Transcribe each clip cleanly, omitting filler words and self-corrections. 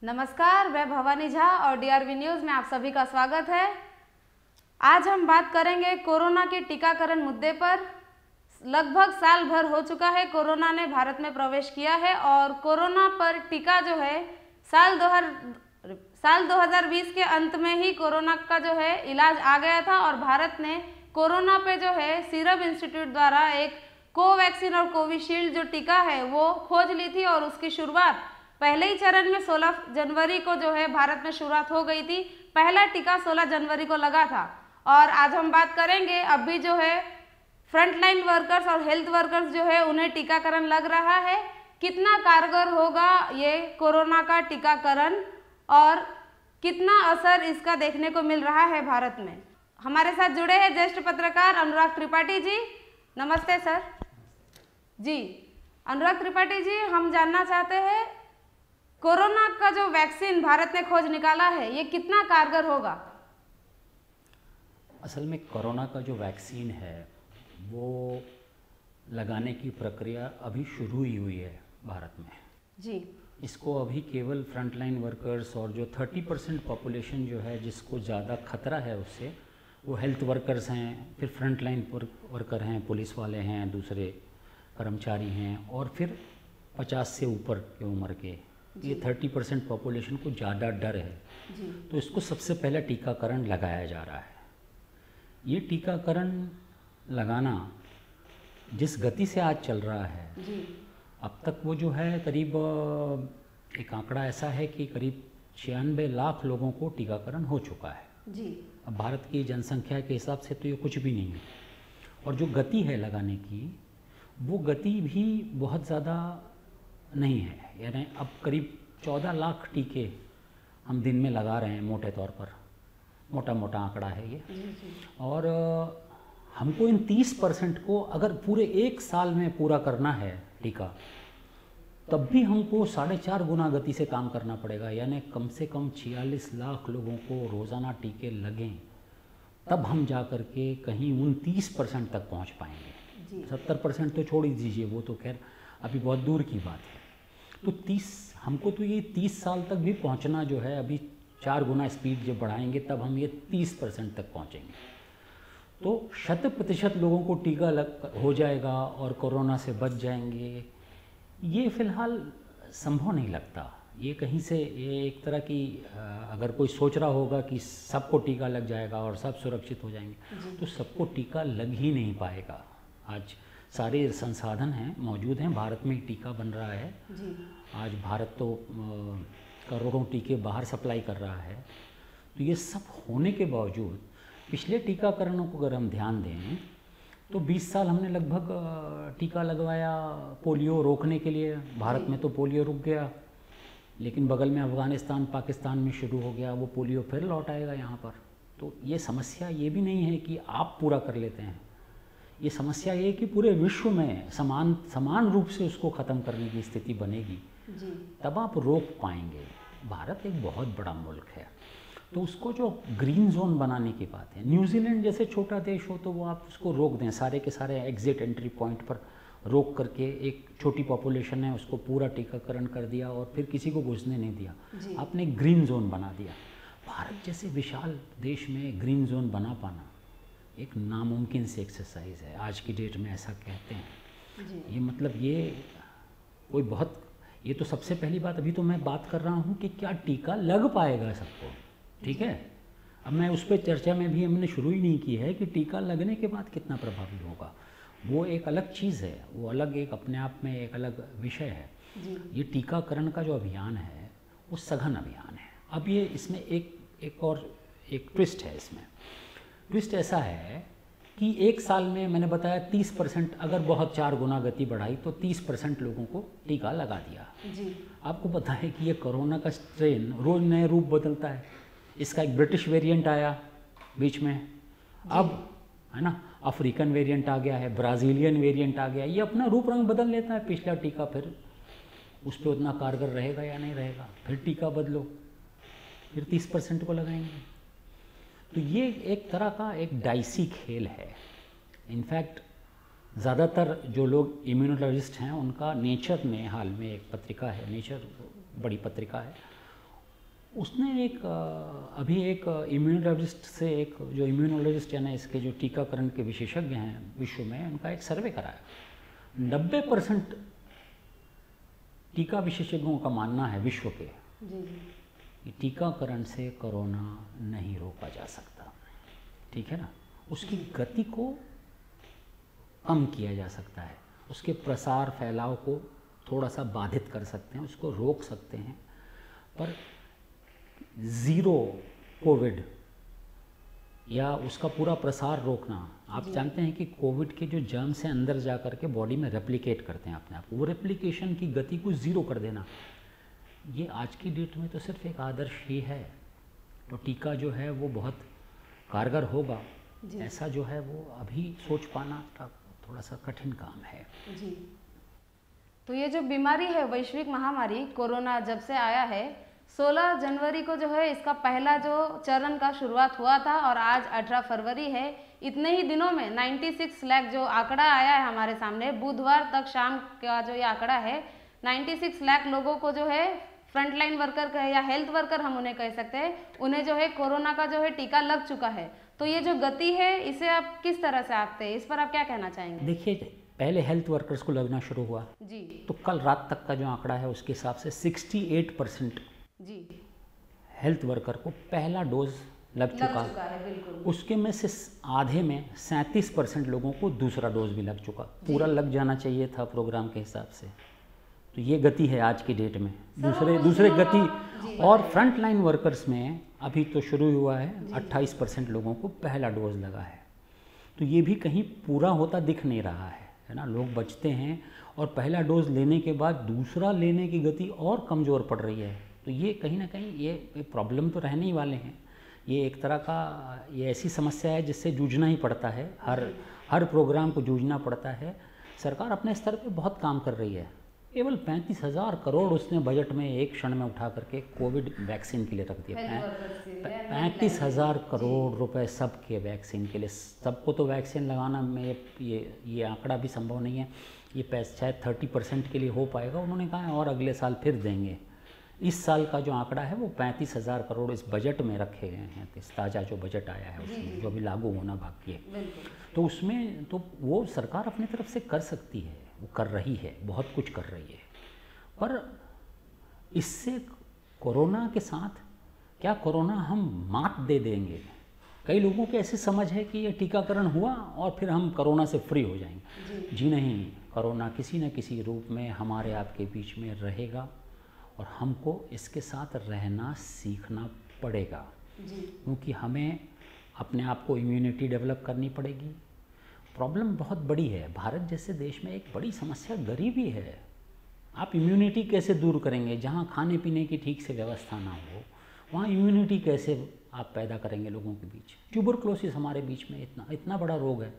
नमस्कार, मैं भवानी झा और डीआरवी न्यूज़ में आप सभी का स्वागत है। आज हम बात करेंगे कोरोना के टीकाकरण मुद्दे पर। लगभग साल भर हो चुका है कोरोना ने भारत में प्रवेश किया है और कोरोना पर टीका जो है साल 2020 के अंत में ही कोरोना का जो है इलाज आ गया था और भारत ने कोरोना पे जो है सीरम इंस्टीट्यूट द्वारा एक कोवैक्सीन और कोविशील्ड जो टीका है वो खोज ली थी और उसकी शुरुआत पहले ही चरण में 16 जनवरी को जो है भारत में शुरुआत हो गई थी। पहला टीका 16 जनवरी को लगा था और आज हम बात करेंगे अभी जो है फ्रंटलाइन वर्कर्स और हेल्थ वर्कर्स जो है उन्हें टीकाकरण लग रहा है, कितना कारगर होगा ये कोरोना का टीकाकरण और कितना असर इसका देखने को मिल रहा है भारत में। हमारे साथ जुड़े हैं ज्येष्ठ पत्रकार अनुराग त्रिपाठी जी। नमस्ते सर जी। अनुराग त्रिपाठी जी, हम जानना चाहते हैं कोरोना का जो वैक्सीन भारत ने खोज निकाला है ये कितना कारगर होगा? असल में कोरोना का जो वैक्सीन है वो लगाने की प्रक्रिया अभी शुरू ही हुई है भारत में जी। इसको अभी केवल फ्रंटलाइन वर्कर्स और जो 30% पॉपुलेशन जो है जिसको ज़्यादा खतरा है उससे, वो हेल्थ वर्कर्स हैं, फिर फ्रंटलाइन वर्कर हैं, पुलिस वाले हैं, दूसरे कर्मचारी हैं और फिर 50 से ऊपर की उम्र के, ये 30% पॉपुलेशन को ज़्यादा डर है जी। तो इसको सबसे पहले टीकाकरण लगाया जा रहा है। ये टीकाकरण लगाना जिस गति से आज चल रहा है जी। अब तक वो जो है करीब एक आंकड़ा ऐसा है कि करीब 96 लाख लोगों को टीकाकरण हो चुका है जी। अब भारत की जनसंख्या के हिसाब से तो ये कुछ भी नहीं है और जो गति है लगाने की वो गति भी बहुत ज़्यादा नहीं है। यानी अब करीब 14 लाख टीके हम दिन में लगा रहे हैं, मोटे तौर पर मोटा मोटा आंकड़ा है ये। और हमको इन 30% को अगर पूरे एक साल में पूरा करना है टीका, तब भी हमको 4.5 गुना गति से काम करना पड़ेगा। यानी कम से कम 46 लाख लोगों को रोज़ाना टीके लगें, तब हम जा कर के कहीं 29% तक पहुंच पाएंगे। 70% तो छोड़ ही दीजिए, वो तो खैर अभी बहुत दूर की बात है। तो 30 हमको तो ये 30 साल तक भी पहुंचना जो है, अभी 4 गुना स्पीड जब बढ़ाएंगे तब हम ये 30% तक पहुंचेंगे। तो 100% लोगों को टीका हो जाएगा और कोरोना से बच जाएंगे, ये फ़िलहाल संभव नहीं लगता। ये कहीं से ये एक तरह की अगर कोई सोच रहा होगा कि सबको टीका लग जाएगा और सब सुरक्षित हो जाएंगे, तो सबको टीका लग ही नहीं पाएगा। आज सारे संसाधन हैं, मौजूद हैं, भारत में ही टीका बन रहा है जी। आज भारत तो करोड़ों टीके बाहर सप्लाई कर रहा है। तो ये सब होने के बावजूद पिछले टीकाकरणों को अगर हम ध्यान दें तो 20 साल हमने लगभग टीका लगवाया पोलियो रोकने के लिए। भारत में तो पोलियो रुक गया, लेकिन बगल में अफ़गानिस्तान पाकिस्तान में शुरू हो गया, वो पोलियो फिर लौट आएगा यहाँ पर। तो ये समस्या ये भी नहीं है कि आप पूरा कर लेते हैं, ये समस्या ये कि पूरे विश्व में समान रूप से उसको ख़त्म करने की स्थिति बनेगी जी। तब आप रोक पाएंगे। भारत एक बहुत बड़ा मुल्क है, तो उसको जो ग्रीन जोन बनाने की बात है, न्यूजीलैंड जैसे छोटा देश हो तो वो आप उसको रोक दें, सारे के सारे एग्जिट एंट्री पॉइंट पर रोक करके एक छोटी पॉपुलेशन है उसको पूरा टीकाकरण कर दिया और फिर किसी को घुसने नहीं दिया, आपने ग्रीन जोन बना दिया। भारत जैसे विशाल देश में ग्रीन जोन बना पाना एक नामुमकिन सी एक्सरसाइज है आज की डेट में, ऐसा कहते हैं जी। ये मतलब ये कोई बहुत, ये तो सबसे पहली बात, अभी तो मैं बात कर रहा हूँ कि क्या टीका लग पाएगा सबको, ठीक है। अब मैं उस पर चर्चा में भी हमने शुरू ही नहीं की है कि टीका लगने के बाद कितना प्रभावी होगा, वो एक अलग चीज़ है, वो अलग एक अपने आप में एक अलग विषय है जी। ये टीकाकरण का जो अभियान है वो सघन अभियान है। अब ये इसमें एक और एक ट्विस्ट है। इसमें ट्विस्ट ऐसा है कि एक साल में मैंने बताया 30%, अगर बहुत 4 गुना गति बढ़ाई तो 30% लोगों को टीका लगा दिया जी। आपको पता है कि ये कोरोना का स्ट्रेन रोज़ नए रूप बदलता है। इसका एक ब्रिटिश वेरिएंट आया बीच में, अब है ना अफ्रीकन वेरिएंट आ गया है, ब्राज़ीलियन वेरिएंट आ गया, ये अपना रूप रंग बदल लेता है। पिछला टीका फिर उस पर उतना कारगर रहेगा या नहीं रहेगा, फिर टीका बदलो, फिर 30% को लगाएंगे। तो ये एक तरह का एक डाइसी खेल है। इनफैक्ट ज़्यादातर जो लोग इम्यूनोलॉजिस्ट हैं उनका नेचर में हाल में एक पत्रिका है, नेचर बड़ी पत्रिका है, उसने अभी एक इम्यूनोलॉजिस्ट से, एक जो इम्यूनोलॉजिस्ट है ना, इसके जो टीकाकरण के विशेषज्ञ हैं विश्व में, उनका एक सर्वे कराया। 90% टीका विशेषज्ञों का मानना है विश्व के कि टीकाकरण से कोरोना नहीं रोका जा सकता। ठीक है ना, उसकी गति को कम किया जा सकता है, उसके प्रसार फैलाव को थोड़ा सा बाधित कर सकते हैं, उसको रोक सकते हैं, पर ज़ीरो कोविड या उसका पूरा प्रसार रोकना, आप जानते हैं कि कोविड के जो जर्म्स हैं अंदर जा कर के बॉडी में रेप्लिकेट करते हैं अपने आप को, वो रेप्लिकेशन की गति को ज़ीरो कर देना, ये आज की डेट में तो सिर्फ एक आदर्श ही है। तो टीका जो है वो बहुत कारगर होगा, ऐसा जो है वो अभी सोच पाना थोड़ा सा कठिन काम है। जी, तो ये जो बीमारी है, वैश्विक महामारी कोरोना, जब से आया है 16 जनवरी को जो है इसका पहला जो चरण का शुरुआत हुआ था और आज 18 फरवरी है। इतने ही दिनों में 96 लाख जो आंकड़ा आया है हमारे सामने, बुधवार तक शाम का जो ये आंकड़ा है, 96 लाख लोगों को जो है फ्रंटलाइन वर्कर कहे या हेल्थ वर्कर हम उन्हें कह सकते हैं, उन्हें जो है कोरोना का जो है टीका लग चुका है। तो ये जो गति है इसे आप किस तरह से आंकते हैं, इस पर आप क्या कहना चाहेंगे? देखिए, पहले हेल्थ वर्कर्स को लगना शुरू हुआ जी, तो कल रात तक का जो आंकड़ा है उसके हिसाब से 68% जी हेल्थ वर्कर को पहला डोज लग चुका है। बिल्कुल। उसके में से आधे में 37% लोगों को दूसरा डोज भी लग चुका। पूरा लग जाना चाहिए था प्रोग्राम के हिसाब से। तो ये गति है आज की डेट में। दूसरे गति और फ्रंट लाइन वर्कर्स में अभी तो शुरू हुआ है, 28% लोगों को पहला डोज लगा है। तो ये भी कहीं पूरा होता दिख नहीं रहा है ना। लोग बचते हैं और पहला डोज लेने के बाद दूसरा लेने की गति और कमज़ोर पड़ रही है। तो ये कहीं ना कहीं ये प्रॉब्लम तो रहने ही वाले हैं। ये एक तरह का ये ऐसी समस्या है जिससे जूझना ही पड़ता है, हर प्रोग्राम को जूझना पड़ता है। सरकार अपने स्तर पे बहुत काम कर रही है। केवल 35,000 करोड़ उसने बजट में एक क्षण में उठा करके कोविड वैक्सीन के लिए रख दिया। 35,000 करोड़ रुपए सबके वैक्सीन के लिए। सबको तो वैक्सीन लगाना में ये आंकड़ा भी संभव नहीं है। ये पैसा शायद 30% के लिए हो पाएगा, उन्होंने कहा है, और अगले साल फिर देंगे। इस साल का जो आंकड़ा है वो 35,000 करोड़ इस बजट में रखे गए हैं। इस ताज़ा जो बजट आया है उसमें जो भी लागू होना बाकी है, तो उसमें तो वो सरकार अपनी तरफ से कर सकती है, वो कर रही है, बहुत कुछ कर रही है। पर इससे कोरोना के साथ क्या कोरोना हम मात दे देंगे? कई लोगों की ऐसी समझ है कि ये टीकाकरण हुआ और फिर हम कोरोना से फ्री हो जाएंगे। जी नहीं, कोरोना किसी न किसी रूप में हमारे आपके बीच में रहेगा और हमको इसके साथ रहना सीखना पड़ेगा, क्योंकि हमें अपने आप को इम्यूनिटी डेवलप करनी पड़ेगी। प्रॉब्लम बहुत बड़ी है। भारत जैसे देश में एक बड़ी समस्या गरीबी है। आप इम्यूनिटी कैसे दूर करेंगे? जहाँ खाने पीने की ठीक से व्यवस्था ना हो, वहाँ इम्यूनिटी कैसे आप पैदा करेंगे लोगों के बीच? ट्यूबरक्लोसिस हमारे बीच में इतना बड़ा रोग है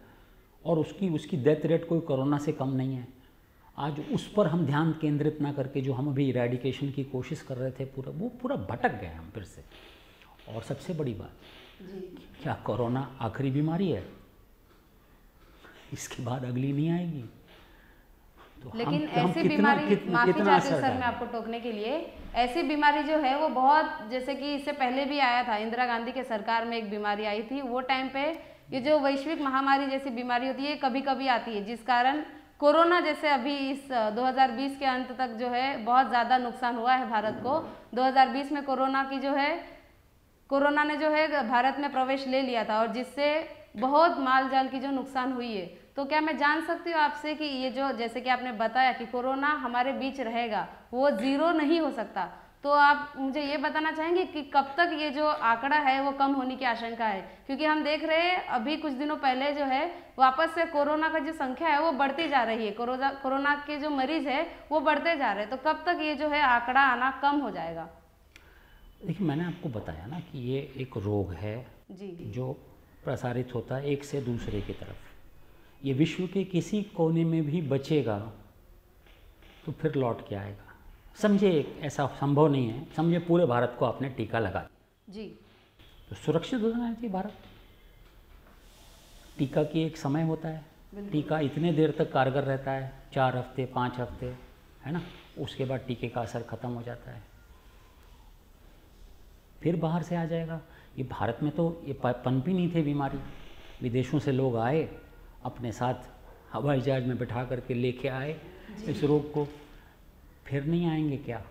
और उसकी डेथ रेट कोई कोरोना से कम नहीं है। आज उस पर हम ध्यान केंद्रित ना करके जो हम अभी इरेडिकेशन की कोशिश कर रहे थे, पूरा भटक गए हम फिर से। और सबसे बड़ी बात, क्या कोरोना आखिरी बीमारी है? इसके बाद अगली नहीं आएगी। तो लेकिन ऐसी बीमारी, माफी चाहती हूँ सर मैं आपको टोकने के लिए, ऐसी बीमारी जो है वो बहुत, जैसे कि इससे पहले भी आया था, इंदिरा गांधी के सरकार में एक बीमारी आई थी। वो टाइम पे ये जो वैश्विक महामारी जैसी बीमारी होती है कभी कभी आती है, जिस कारण कोरोना जैसे अभी इस 2020 के अंत तक जो है बहुत ज़्यादा नुकसान हुआ है भारत को। 2020 में कोरोना ने जो है भारत में प्रवेश ले लिया था और जिससे बहुत माल जाल की जो नुकसान हुई है। तो क्या मैं जान सकती हूँ आपसे कि ये जो, जैसे कि आपने बताया कि कोरोना हमारे बीच रहेगा, वो ज़ीरो नहीं हो सकता, तो आप मुझे ये बताना चाहेंगे कि कब तक ये जो आंकड़ा है वो कम होने की आशंका है? क्योंकि हम देख रहे हैं अभी कुछ दिनों पहले जो है वापस से कोरोना का जो संख्या है वो बढ़ती जा रही है, कोरोना के जो मरीज है वो बढ़ते जा रहे हैं। तो कब तक ये जो है आंकड़ा आना कम हो जाएगा? देखिए, मैंने आपको बताया ना कि ये एक रोग है जो प्रसारित होता है एक से दूसरे की तरफ। ये विश्व के किसी कोने में भी बचेगा तो फिर लौट के आएगा। समझे, ऐसा संभव नहीं है, समझे पूरे भारत को आपने टीका लगा जी, तो सुरक्षित हो जाना चाहिए भारत। टीका की एक समय होता है, टीका इतने देर तक कारगर रहता है, 4 हफ्ते 5 हफ्ते, है ना। उसके बाद टीके का असर खत्म हो जाता है। फिर बाहर से आ जाएगा। ये भारत में तो ये पनपी नहीं थे बीमारी, विदेशों से लोग आए, अपने साथ हवाई जहाज में बिठा करके लेके आए इस रोग को, फिर नहीं आएंगे क्या?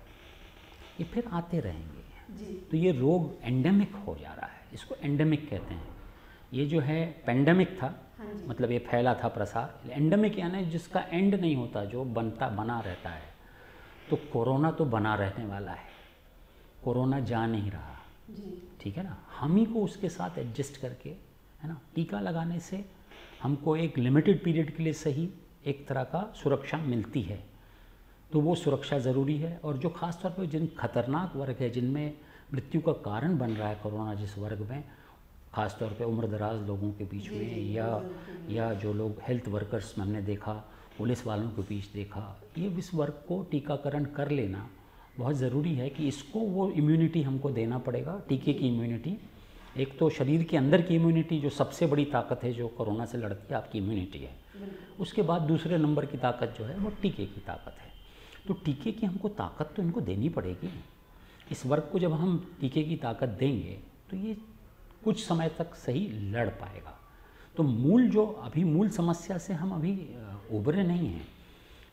ये फिर आते रहेंगे। तो ये रोग एंडेमिक हो जा रहा है, इसको एंडेमिक कहते हैं। ये जो है पेंडेमिक था, मतलब ये फैला था प्रसार। एंडेमिक यानी जिसका एंड नहीं होता, जो बना रहता है। तो कोरोना तो बना रहने वाला है, कोरोना जा नहीं रहा, ठीक है ना। हम ही को उसके साथ एडजस्ट करके, है ना, टीका लगाने से हमको एक लिमिटेड पीरियड के लिए सही एक तरह का सुरक्षा मिलती है। तो वो सुरक्षा ज़रूरी है। और जो ख़ास तौर पर जिन खतरनाक वर्ग है, जिनमें मृत्यु का कारण बन रहा है कोरोना, जिस वर्ग में ख़ास तौर पे उम्र दराज लोगों के बीच में, या जो लोग हेल्थ वर्कर्स में हमने देखा, पुलिस वालों के बीच देखा, ये इस वर्ग को टीकाकरण कर लेना बहुत ज़रूरी है कि इसको वो इम्यूनिटी हमको देना पड़ेगा, टीके की इम्यूनिटी। एक तो शरीर के अंदर की इम्यूनिटी जो सबसे बड़ी ताकत है जो कोरोना से लड़ती है, आपकी इम्यूनिटी है। उसके बाद दूसरे नंबर की ताकत जो है वो टीके की ताकत है। तो टीके की हमको ताकत तो इनको देनी पड़ेगी। इस वर्ग को जब हम टीके की ताकत देंगे तो ये कुछ समय तक सही लड़ पाएगा। तो मूल समस्या से हम अभी उभरे नहीं हैं।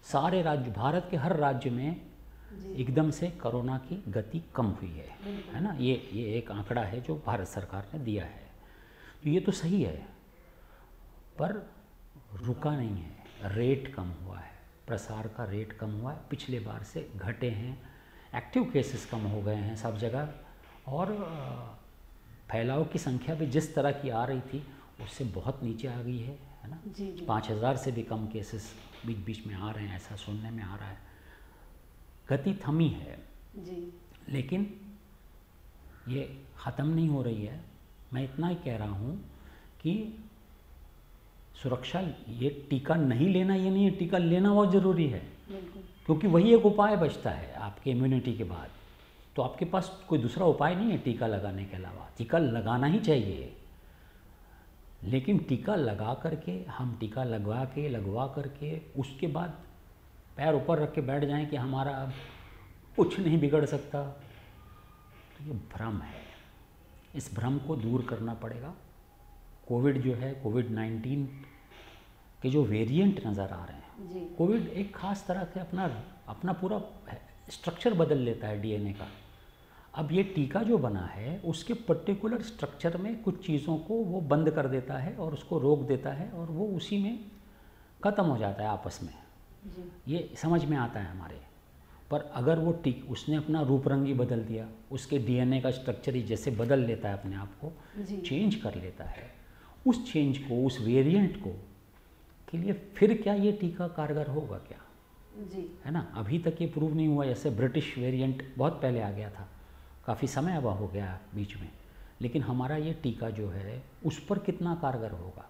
सारे राज्य, भारत के हर राज्य में एकदम से कोरोना की गति कम हुई है ना। ये एक आंकड़ा है जो भारत सरकार ने दिया है। तो ये तो सही है, पर रुका नहीं है, रेट कम हुआ है, प्रसार का रेट कम हुआ है, पिछले बार से घटे हैं, एक्टिव केसेस कम हो गए हैं सब जगह, और फैलाव की संख्या भी जिस तरह की आ रही थी उससे बहुत नीचे आ गई है ना। 5000 से भी कम केसेस बीच बीच में आ रहे हैं, ऐसा सुनने में आ रहा है। गति थमी है लेकिन ये ख़त्म नहीं हो रही है। मैं इतना ही कह रहा हूँ कि सुरक्षा, ये टीका नहीं लेना ये नहीं है, टीका लेना बहुत ज़रूरी है, क्योंकि वही एक उपाय बचता है आपके इम्यूनिटी के बाद। तो आपके पास कोई दूसरा उपाय नहीं है टीका लगाने के अलावा। टीका लगाना ही चाहिए, लेकिन टीका लगा करके, हम टीका लगवा करके उसके बाद पैर ऊपर रख के बैठ जाएं कि हमारा अब कुछ नहीं बिगड़ सकता, तो ये भ्रम है। इस भ्रम को दूर करना पड़ेगा। कोविड जो है, कोविड-19 के जो वेरिएंट नज़र आ रहे हैं, कोविड एक ख़ास तरह से अपना पूरा स्ट्रक्चर बदल लेता है डीएनए का। अब ये टीका जो बना है उसके पर्टिकुलर स्ट्रक्चर में कुछ चीज़ों को वो बंद कर देता है और उसको रोक देता है, और वो उसी में ख़त्म हो जाता है आपस में। ये समझ में आता है हमारे। पर अगर वो उसने अपना रूप रंग ही बदल दिया, उसके डीएनए का स्ट्रक्चर ही जैसे बदल लेता है, अपने आप को चेंज कर लेता है, उस चेंज को, उस वेरिएंट को के लिए फिर क्या ये टीका कारगर होगा क्या? है ना। अभी तक ये प्रूव नहीं हुआ। जैसे ब्रिटिश वेरिएंट बहुत पहले आ गया था, काफ़ी समय अब हो गया बीच में, लेकिन हमारा ये टीका जो है उस पर कितना कारगर होगा?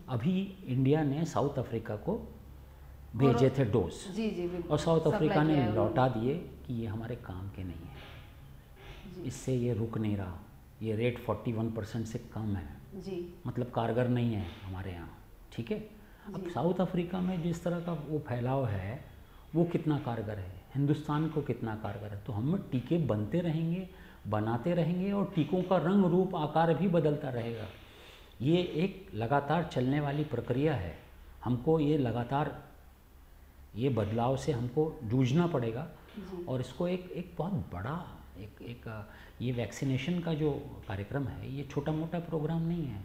अभी इंडिया ने साउथ अफ्रीका को भेजे थे डोज, और साउथ अफ्रीका ने लौटा दिए कि ये हमारे काम के नहीं है, इससे ये रुक नहीं रहा। ये रेट 41% से कम है, मतलब कारगर नहीं है हमारे यहाँ, ठीक है। अब साउथ अफ्रीका में जिस तरह का वो फैलाव है वो कितना कारगर है, हिंदुस्तान को कितना कारगर है। तो हम टीके बनते रहेंगे, बनाते रहेंगे, और टीकों का रंग रूप आकार भी बदलता रहेगा। ये एक लगातार चलने वाली प्रक्रिया है। हमको ये लगातार ये बदलाव से हमको जूझना पड़ेगा, और इसको एक बहुत बड़ा ये वैक्सीनेशन का जो कार्यक्रम है ये छोटा मोटा प्रोग्राम नहीं है।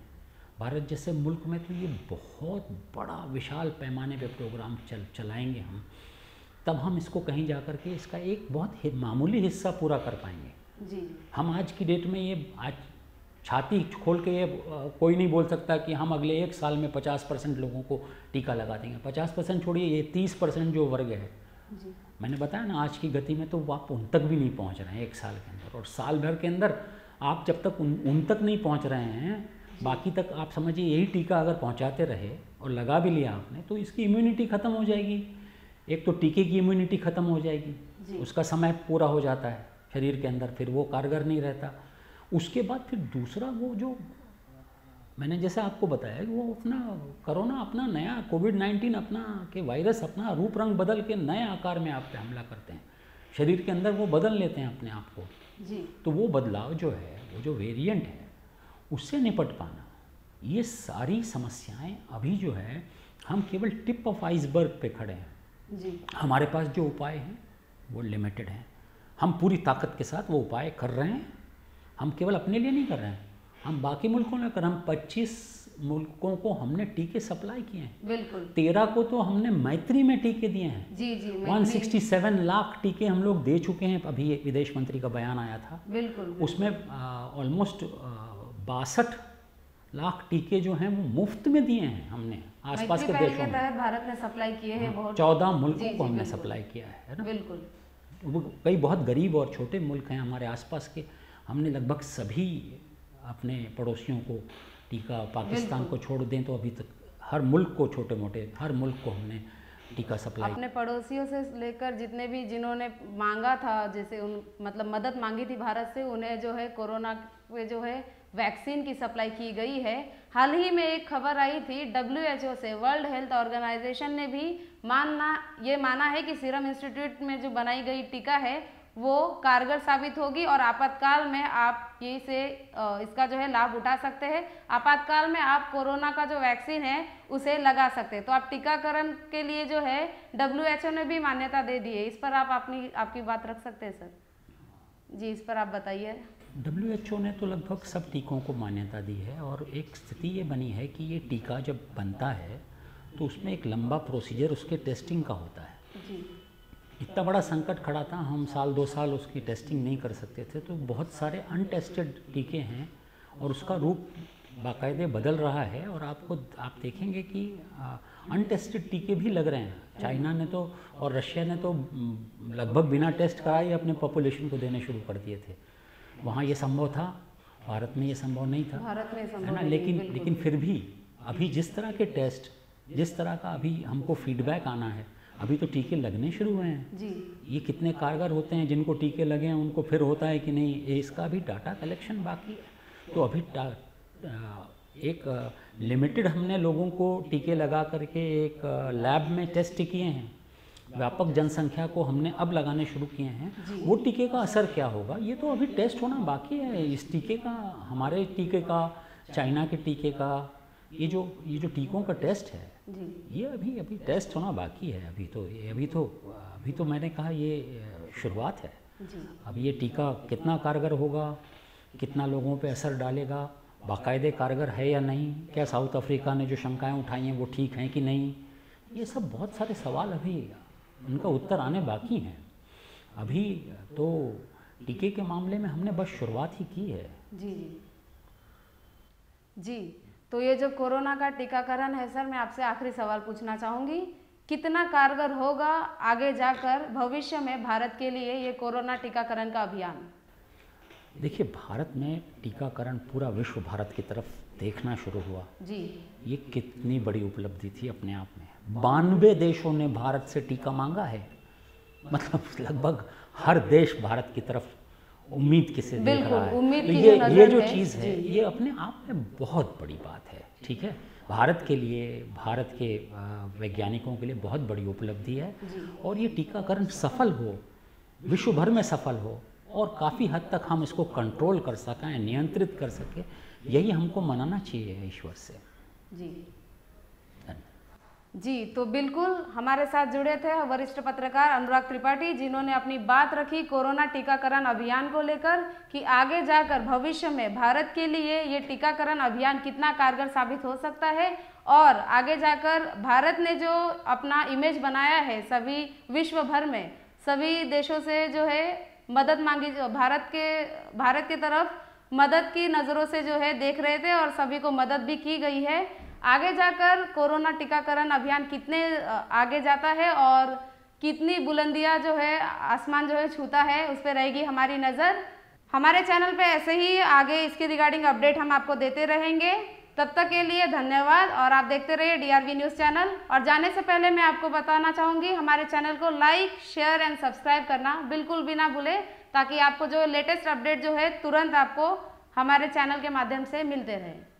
भारत जैसे मुल्क में तो ये बहुत बड़ा विशाल पैमाने पे प्रोग्राम चलाएंगे हम, तब हम इसको कहीं जा कर के इसका एक बहुत मामूली हिस्सा पूरा कर पाएंगे। हम आज की डेट में ये आज छाती खोल के ये कोई नहीं बोल सकता कि हम अगले 1 साल में 50% लोगों को टीका लगा देंगे। 50% छोड़िए, ये 30% जो वर्ग है, मैंने बताया ना, आज की गति में तो आप उन तक भी नहीं पहुंच रहे हैं 1 साल के अंदर। और साल भर के अंदर आप जब तक उन तक नहीं पहुंच रहे हैं, बाकी तक आप समझिए यही टीका अगर पहुंचाते रहे और लगा भी लिया आपने, तो इसकी इम्यूनिटी ख़त्म हो जाएगी। एक तो टीके की इम्यूनिटी ख़त्म हो जाएगी, उसका समय पूरा हो जाता है शरीर के अंदर, फिर वो कारगर नहीं रहता। उसके बाद फिर दूसरा वो जो मैंने जैसे आपको बताया, वो अपना कोरोना, अपना नया कोविड-19 अपना के वायरस अपना रूप रंग बदल के नए आकार में आप पे हमला करते हैं, शरीर के अंदर वो बदल लेते हैं अपने आप को। जी। तो वो बदलाव जो है, वो जो वेरिएंट है, उससे निपट पाना, ये सारी समस्याएं अभी जो है हम केवल टिप ऑफ आइसबर्ग पे खड़े हैं। जी। हमारे पास जो उपाय हैं वो लिमिटेड हैं। हम पूरी ताकत के साथ वो उपाय कर रहे हैं। हम केवल अपने लिए नहीं कर रहे हैं, हम बाकी मुल्कों में कर, हम 25 मुल्कों को हमने टीके सप्लाई किए हैं। बिल्कुल। 13 को तो हमने मैत्री में टीके दिए हैं। जी जी। 167 लाख टीके हम लोग दे चुके हैं। अभी विदेश मंत्री का बयान आया था, बिल्कुल। उसमें ऑलमोस्ट 62 लाख टीके जो हैं वो मुफ्त में दिए हैं हमने आसपास के देशों में। तहत भारत ने सप्लाई किए हैं बहुत 14 मुल्कों को हमने सप्लाई किया है ना। बिल्कुल। वो कई बहुत गरीब और छोटे मुल्क हैं हमारे आसपास के, हमने लगभग सभी अपने पड़ोसियों को टीका, पाकिस्तान को छोड़ दें तो अभी तक हर मुल्क को, छोटे मोटे हर मुल्क को हमने टीका सप्लाई, अपने पड़ोसियों से लेकर जितने भी जिन्होंने मांगा था, जैसे उन मतलब मदद मांगी थी भारत से, उन्हें जो है कोरोना पे जो है वैक्सीन की सप्लाई की गई है। हाल ही में एक खबर आई थी WHO से, वर्ल्ड हेल्थ ऑर्गेनाइजेशन ने भी ये माना है कि सीरम इंस्टीट्यूट में जो बनाई गई टीका है वो कारगर साबित होगी और आपातकाल में आप इसका जो है लाभ उठा सकते हैं। आपातकाल में आप कोरोना का जो वैक्सीन है उसे लगा सकते हैं। तो आप टीकाकरण के लिए जो है WHO ने भी मान्यता दे दी है। इस पर आप आपकी बात रख सकते हैं सर जी, इस पर आप बताइए। WHO ने तो लगभग सब टीकों को मान्यता दी है और एक स्थिति ये बनी है कि ये टीका जब बनता है तो उसमें एक लंबा प्रोसीजर उसके टेस्टिंग का होता है जी। इतना बड़ा संकट खड़ा था, हम साल 2 साल उसकी टेस्टिंग नहीं कर सकते थे, तो बहुत सारे अनटेस्टेड टीके हैं और उसका रूप बाकायदे बदल रहा है। और आप देखेंगे कि अनटेस्टेड टीके भी लग रहे हैं। चाइना ने तो और रशिया ने तो लगभग बिना टेस्ट कराए अपने पॉपुलेशन को देने शुरू कर दिए थे। वहाँ ये संभव था, भारत में ये संभव नहीं था, है ना। लेकिन फिर भी अभी जिस तरह के टेस्ट, जिस तरह का अभी हमको फीडबैक आना है, अभी तो टीके लगने शुरू हुए हैं जी। ये कितने कारगर होते हैं, जिनको टीके लगे हैं उनको फिर होता है कि नहीं, इसका भी डाटा कलेक्शन बाकी है। तो अभी एक लिमिटेड हमने लोगों को टीके लगा करके एक लैब में टेस्ट किए हैं, व्यापक जनसंख्या को हमने अब लगाने शुरू किए हैं। वो टीके का असर क्या होगा ये तो अभी टेस्ट होना बाकी है। इस टीके का, हमारे टीके का, चाइना के टीके का, ये जो टीकों का टेस्ट है ये अभी टेस्ट होना बाकी है। अभी तो मैंने कहा ये शुरुआत है। अब ये टीका कितना कारगर होगा, कितना लोगों पे असर डालेगा, बाकायदे कारगर है या नहीं, क्या साउथ अफ्रीका ने जो शंकाएं उठाई हैं वो ठीक हैं कि नहीं, ये सब बहुत सारे सवाल अभी उनका उत्तर आने बाकी हैं। अभी तो टीके के मामले में हमने बस शुरुआत ही की है। जी। तो ये जो कोरोना का टीकाकरण है सर, मैं आपसे आखिरी सवाल पूछना चाहूँगी, कितना कारगर होगा आगे जाकर भविष्य में भारत के लिए ये कोरोना टीकाकरण का अभियान? देखिए, भारत में टीकाकरण पूरा विश्व भारत की तरफ देखना शुरू हुआ जी। ये कितनी बड़ी उपलब्धि थी अपने आप में। 92 देशों ने भारत से टीका मांगा है, मतलब लगभग हर देश भारत की तरफ उम्मीद किसे देख रहा है। तो ये जो चीज़ है ये अपने आप में बहुत बड़ी बात है। ठीक है, भारत के लिए, भारत के वैज्ञानिकों के लिए बहुत बड़ी उपलब्धि है। और ये टीकाकरण सफल हो, विश्व भर में सफल हो और काफ़ी हद तक हम इसको कंट्रोल कर सकें, नियंत्रित कर सकें, यही हमको मनाना चाहिए ईश्वर से। जी। तो बिल्कुल हमारे साथ जुड़े थे वरिष्ठ पत्रकार अनुराग त्रिपाठी, जिन्होंने अपनी बात रखी कोरोना टीकाकरण अभियान को लेकर कि आगे जाकर भविष्य में भारत के लिए ये टीकाकरण अभियान कितना कारगर साबित हो सकता है और आगे जाकर भारत ने जो अपना इमेज बनाया है सभी विश्व भर में, सभी देशों से जो है मदद मांगी, भारत के तरफ मदद की नज़रों से जो है देख रहे थे और सभी को मदद भी की गई है। आगे जाकर कोरोना टीकाकरण अभियान कितने आगे जाता है और कितनी बुलंदियां जो है, आसमान जो है छूता है, उस पर रहेगी हमारी नज़र। हमारे चैनल पे ऐसे ही आगे इसके रिगार्डिंग अपडेट हम आपको देते रहेंगे। तब तक के लिए धन्यवाद और आप देखते रहिए DRV न्यूज़ चैनल। और जाने से पहले मैं आपको बताना चाहूँगी, हमारे चैनल को लाइक, शेयर एंड सब्सक्राइब करना बिल्कुल भी ना भूलें, ताकि आपको जो लेटेस्ट अपडेट जो है तुरंत आपको हमारे चैनल के माध्यम से मिलते रहे।